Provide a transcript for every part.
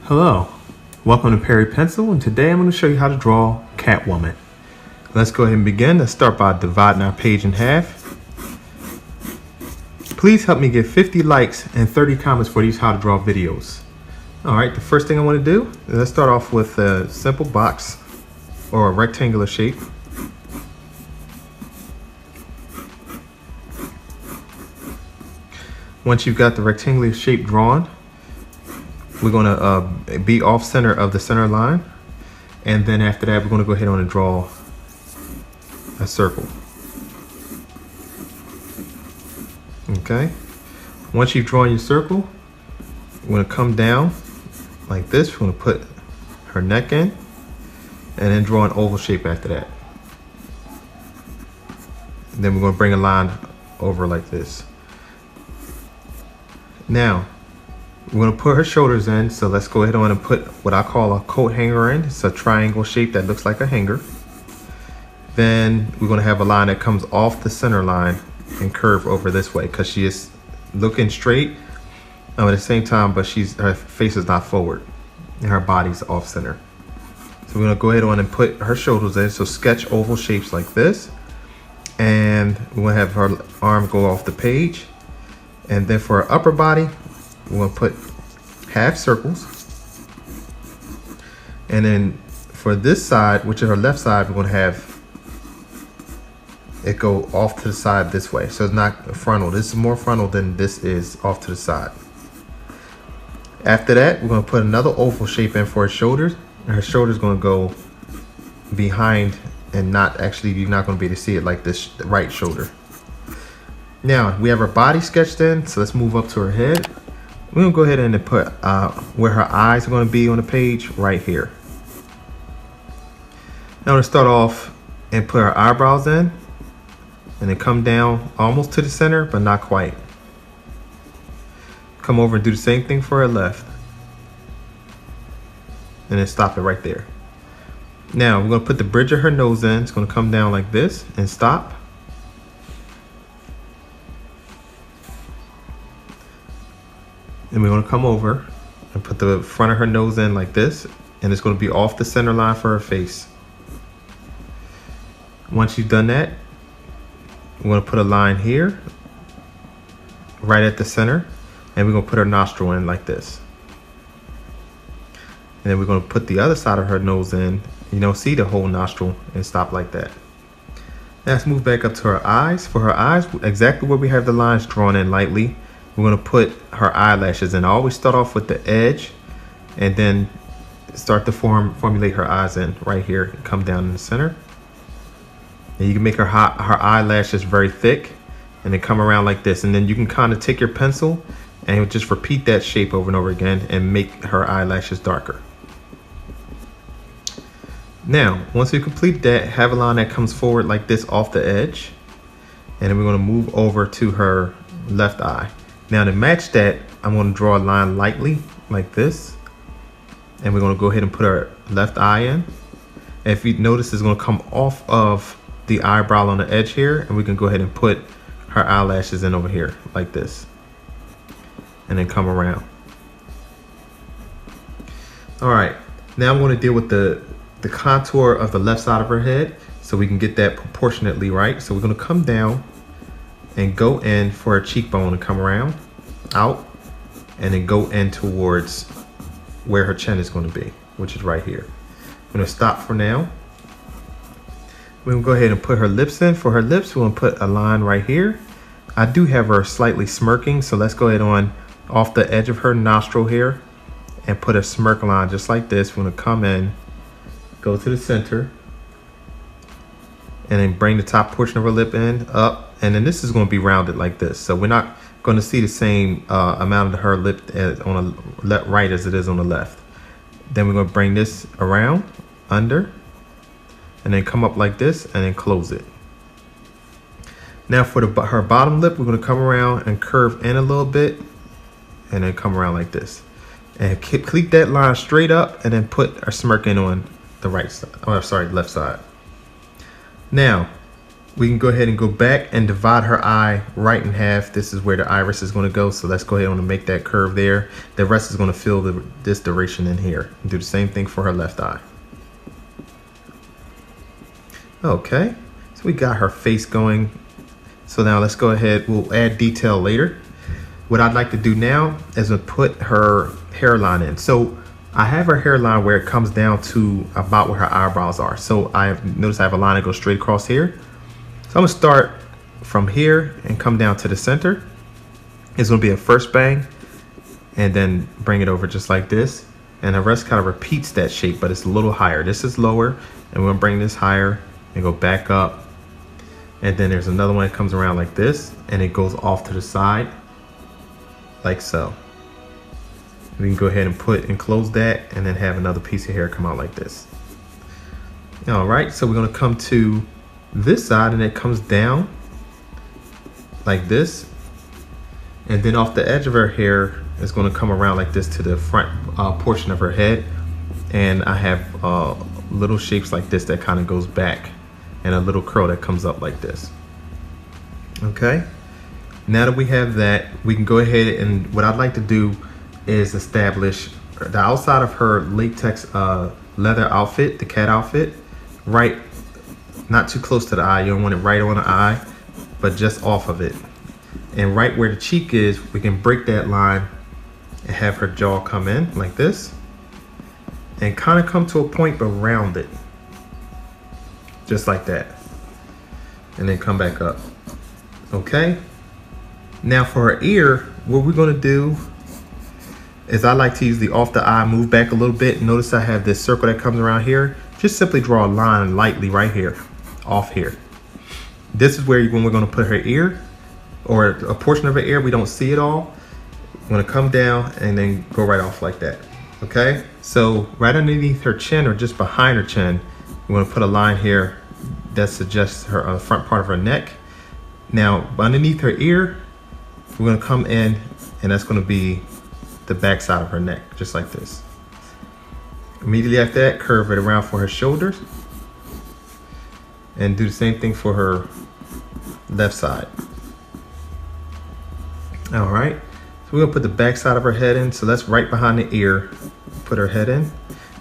Hello, welcome to Perry Pencil, and today I'm going to show you how to draw Catwoman. Let's go ahead and begin. Let's start by dividing our page in half. Please help me get 50 likes and 30 comments for these how to draw videos. Alright, the first thing I want to do is let's start off with a simple box or a rectangular shape. Once you've got the rectangular shape drawn, we're going to be off center of the center line, and then after that we're going to go ahead on and draw a circle. Okay, once you've drawn your circle, we're going to come down like this. We're going to put her neck in and then draw an oval shape after that. And then we're going to bring a line over like this. Now we're going to put her shoulders in, so let's go ahead on and put what I call a coat hanger in. It's a triangle shape that looks like a hanger. Then we're going to have a line that comes off the center line and curve over this way, because she is looking straight at the same time, but her face is not forward and her body's off center. So we're going to go ahead on and put her shoulders in, so sketch oval shapes like this, and we're going to have her arm go off the page. And then for her upper body, we're going to put half circles. And then for this side, which is her left side, we're going to have it go off to the side this way. So it's not frontal. This is more frontal than this is off to the side. After that, we're going to put another oval shape in for her shoulders. And her shoulders going to go behind and not actually, you're not going to be able to see it like this right shoulder. Now we have her body sketched in, so let's move up to her head. We're going to go ahead and put where her eyes are going to be on the page right here. Now I'm going to start off and put her eyebrows in, and then come down almost to the center, but not quite. Come over and do the same thing for her left. And then stop it right there. Now we're going to put the bridge of her nose in. It's going to come down like this and stop. And we're going to come over and put the front of her nose in like this, and it's going to be off the center line for her face. Once you've done that, we're going to put a line here right at the center, and we're going to put her nostril in like this. And then we're going to put the other side of her nose in. You don't see the whole nostril, and stop like that. Now let's move back up to her eyes. For her eyes, exactly where we have the lines drawn in lightly, we're going to put her eyelashes in. I always start off with the edge and then start to formulate her eyes in right here and come down in the center. And you can make her eyelashes very thick and then come around like this. And then you can kind of take your pencil and just repeat that shape over and over again and make her eyelashes darker. Now, once you complete that, have a line that comes forward like this off the edge. And then we're going to move over to her left eye. Now to match that, I'm going to draw a line lightly like this, and we're going to go ahead and put our left eye in. And if you notice, it's going to come off of the eyebrow on the edge here, and we can go ahead and put her eyelashes in over here like this, and then come around. All right, now I'm going to deal with the contour of the left side of her head, so we can get that proportionately right. So we're going to come down and go in for a cheekbone and come around, out, and then go in towards where her chin is going to be, which is right here. I'm going to stop for now. We're going to go ahead and put her lips in. For her lips, we're going to put a line right here. I do have her slightly smirking, so let's go ahead on off the edge of her nostril here and put a smirk line just like this. We're going to come in, go to the center, and then bring the top portion of her lip in, up, and then this is going to be rounded like this. So we're not going to see the same amount of her lip on the right as it is on the left. Then we're going to bring this around, under, and then come up like this, and then close it. Now for her bottom lip, we're going to come around and curve in a little bit, and then come around like this. And keep that line straight up, and then put our smirk in on the right side, or sorry, left side. Now, We can go ahead and go back and divide her eye right in half. This is where the iris is going to go. So let's go ahead and make that curve there. The rest is going to fill this duration in here. And do the same thing for her left eye. Okay, so we got her face going. So now let's go ahead. We'll add detail later. What I'd like to do now is to put her hairline in. So I have her hairline where it comes down to about where her eyebrows are. So notice I have a line that goes straight across here. So I'm gonna start from here and come down to the center. It's gonna be a first bang and then bring it over just like this. And the rest kind of repeats that shape, but it's a little higher. This is lower, and we're gonna bring this higher and go back up. And then there's another one that comes around like this, and it goes off to the side, like so. We can go ahead and put and close that, and then have another piece of hair come out like this. All right, so we're gonna come to this side, and it comes down like this, and then off the edge of her hair is going to come around like this to the front portion of her head. And I have little shapes like this that kind of goes back, and a little curl that comes up like this. Okay, now that we have that, we can go ahead, and what I'd like to do is establish the outside of her latex leather outfit, the cat outfit, right, not too close to the eye. You don't want it right on the eye, but just off of it. And right where the cheek is, we can break that line and have her jaw come in like this, and kind of come to a point but round it, just like that, and then come back up. Okay, now for her ear, what we're going to do is I like to use the off the eye, move back a little bit. Notice I have this circle that comes around here. Just simply draw a line lightly right here, off here. This is where when we're going to put her ear, or a portion of her ear, we don't see it all. I'm going to come down and then go right off like that. Okay, so right underneath her chin, or just behind her chin, we're going to put a line here that suggests her front part of her neck. Now underneath her ear, we're going to come in, and that's going to be the back side of her neck, just like this. Immediately after that, curve it around for her shoulders, and do the same thing for her left side. All right, so we're gonna put the back side of her head in. So that's right behind the ear. Put her head in,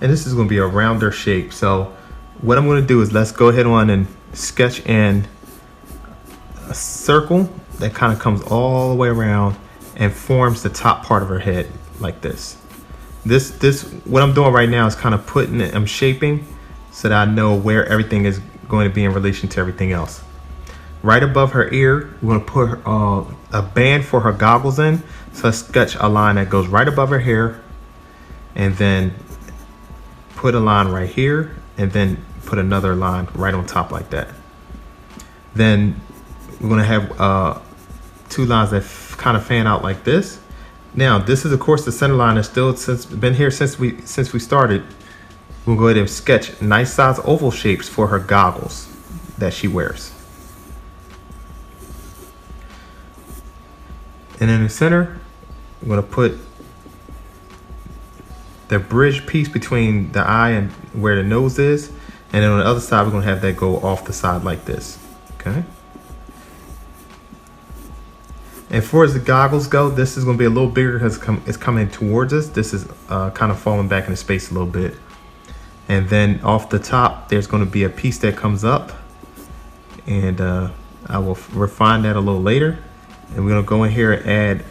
and this is gonna be a rounder shape. So what I'm gonna do is, let's go ahead on and sketch in a circle that kind of comes all the way around and forms the top part of her head like this. This what I'm doing right now is kind of putting it, I'm shaping so that I know where everything is going to be in relation to everything else. Right above her ear, we're going to put a band for her goggles in. So let's sketch a line that goes right above her hair, and then put a line right here, and then put another line right on top like that. Then we're going to have two lines that kind of fan out like this. Now this is of course the center line. Is still been here since we started. We'll go ahead and sketch nice size oval shapes for her goggles that she wears. And in the center, I'm going to put the bridge piece between the eye and where the nose is. And then on the other side, we're going to have that go off the side like this. Okay. And far as the goggles go, this is going to be a little bigger because it's coming towards us. This is kind of falling back into space a little bit. And then off the top, there's going to be a piece that comes up. And I will refine that a little later. And we're going to go in here and add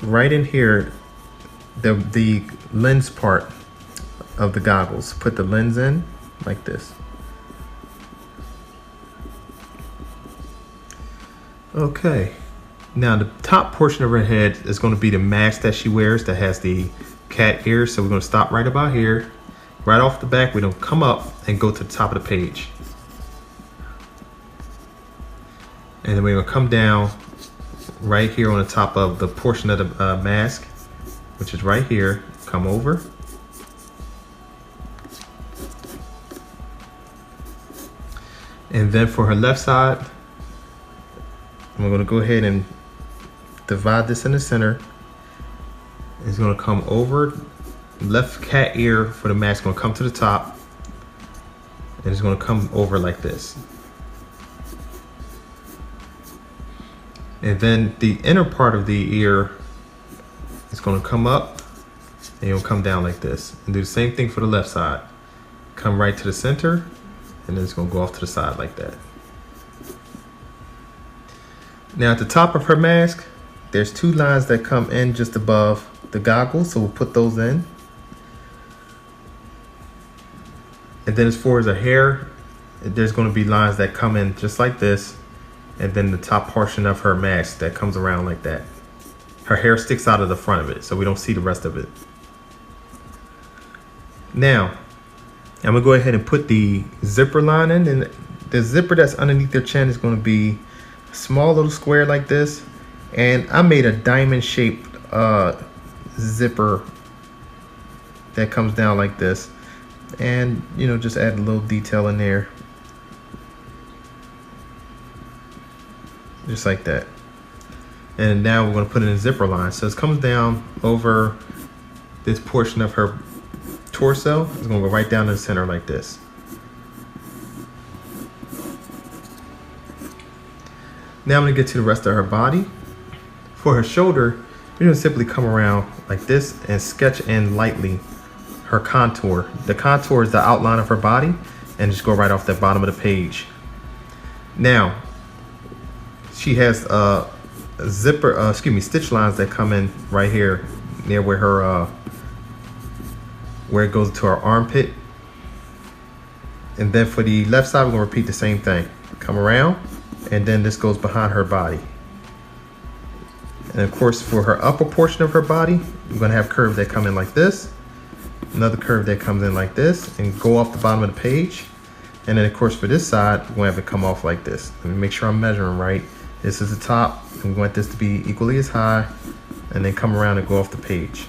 right in here the lens part of the goggles. Put the lens in like this. Okay, now the top portion of her head is going to be the mask that she wears that has the cat ears. So we're going to stop right about here. Right off the back, we're going to come up and go to the top of the page. And then we're going to come down right here on the top of the portion of the mask, which is right here. Come over. And then for her left side, I'm going to go ahead and divide this in the center. It's going to come over. Left cat ear for the mask is going to come to the top. And it's going to come over like this. And then the inner part of the ear is going to come up and it'll come down like this. And do the same thing for the left side. Come right to the center and then it's going to go off to the side like that. Now at the top of her mask, there's two lines that come in just above the goggles, so we'll put those in. And then as far as her hair, there's going to be lines that come in just like this, and then the top portion of her mask that comes around like that. Her hair sticks out of the front of it, so we don't see the rest of it. Now, I'm going to go ahead and put the zipper line in, and the zipper that's underneath their chin is going to be a small little square like this. And I made a diamond shaped zipper that comes down like this, and you know, just add a little detail in there just like that. And now we're going to put in a zipper line, so it comes down over this portion of her torso. It's going to go right down to the center like this. Now I'm going to get to the rest of her body. For her shoulder, you're going to simply come around like this and sketch in lightly her contour. The contour is the outline of her body, and just go right off the bottom of the page. Now, she has stitch lines that come in right here near where her where it goes to her armpit. And then for the left side, we're going to repeat the same thing. Come around, and then this goes behind her body. And of course, for her upper portion of her body, we're going to have curves that come in like this, another curve that comes in like this, and go off the bottom of the page. And then of course, for this side, we're going to have it come off like this. Let me make sure I'm measuring right. This is the top, and we want this to be equally as high, and then come around and go off the page.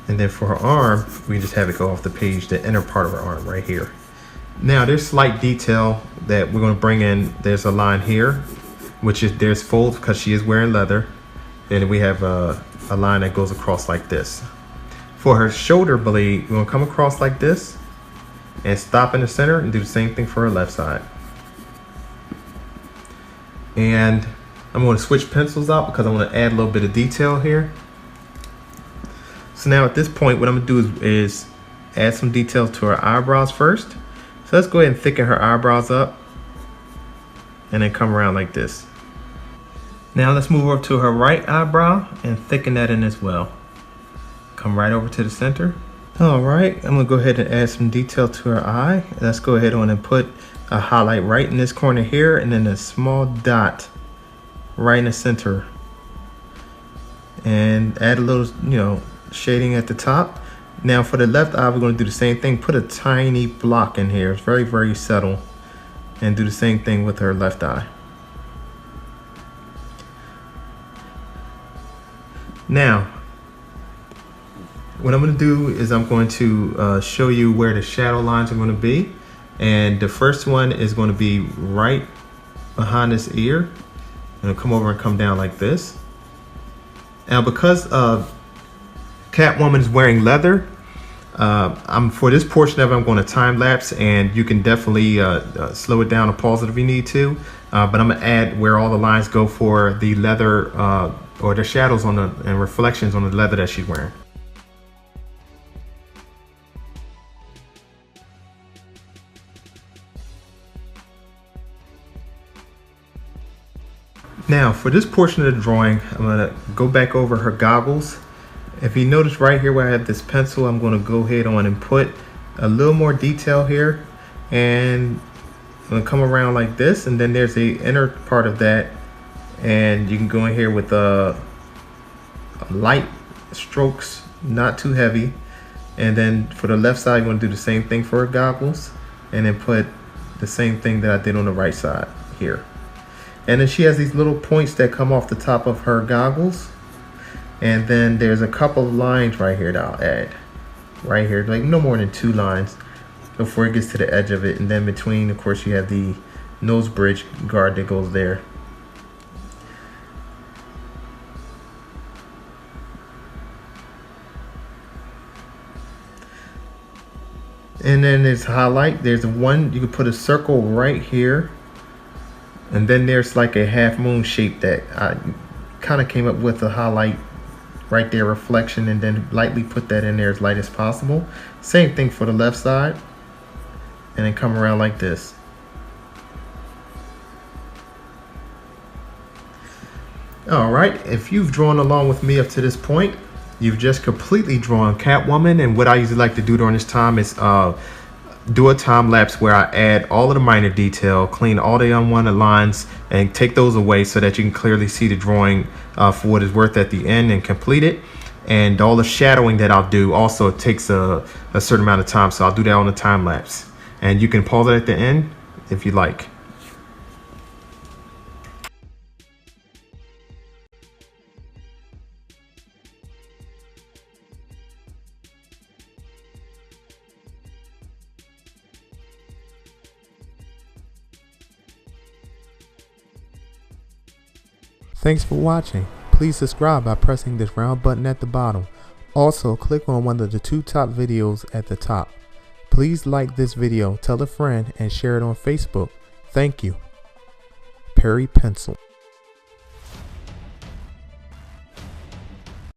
And then for her arm, we just have it go off the page, the inner part of her arm right here. Now there's slight detail that we're going to bring in. There's a line here, which is there's folds because she is wearing leather. And we have a line that goes across like this. For her shoulder blade, we're going to come across like this and stop in the center and do the same thing for her left side. And I'm going to switch pencils out because I want to add a little bit of detail here. So now at this point, what I'm going to do is add some details to her eyebrows first. So let's go ahead and thicken her eyebrows up and then come around like this. Now let's move over to her right eyebrow and thicken that in as well. Come right over to the center. All right, I'm gonna go ahead and add some detail to her eye. Let's go ahead on and put a highlight right in this corner here, and then a small dot right in the center. And add a little, shading at the top. Now for the left eye, we're gonna do the same thing. Put a tiny block in here. It's very, very subtle. And do the same thing with her left eye. Now, what I'm going to do is I'm going to show you where the shadow lines are going to be. And the first one is going to be right behind this ear. And it'll come over and come down like this. Now, because Catwoman is wearing leather, for this portion of it, I'm going to time lapse, and you can definitely slow it down or pause it if you need to. But I'm going to add where all the lines go for the leather or the shadows on and reflections on the leather that she's wearing. Now for this portion of the drawing, I'm going to go back over her goggles. If you notice right here where I have this pencil, I'm going to go ahead on and put a little more detail here, and I'm going to come around like this, and then there's the inner part of that, and you can go in here with light strokes, not too heavy. And then for the left side, you want to do the same thing for her goggles, and then put the same thing that I did on the right side here. And then she has these little points that come off the top of her goggles. And then there's a couple of lines right here that I'll add. Right here, like no more than 2 lines before it gets to the edge of it. And then between, of course, you have the nose bridge guard that goes there. And then there's highlight. There's one, you can put a circle right here. And then there's like a half moon shape that I kind of came up with a highlight right there, reflection, and then lightly put that in there as light as possible. Same thing for the left side, and then come around like this. Alright, if you've drawn along with me up to this point, you've just completely drawn Catwoman. And what I usually like to do during this time is do a time lapse where I add all of the minor detail, clean all the unwanted lines, and take those away so that you can clearly see the drawing for what it's worth at the end and complete it. And all the shadowing that I'll do also takes a certain amount of time, so I'll do that on the time lapse. And you can pause it at the end if you like. Thanks for watching. Please subscribe by pressing this round button at the bottom. Also, click on one of the 2 top videos at the top. Please like this video, tell a friend, and share it on Facebook. Thank you. Perry Pencil.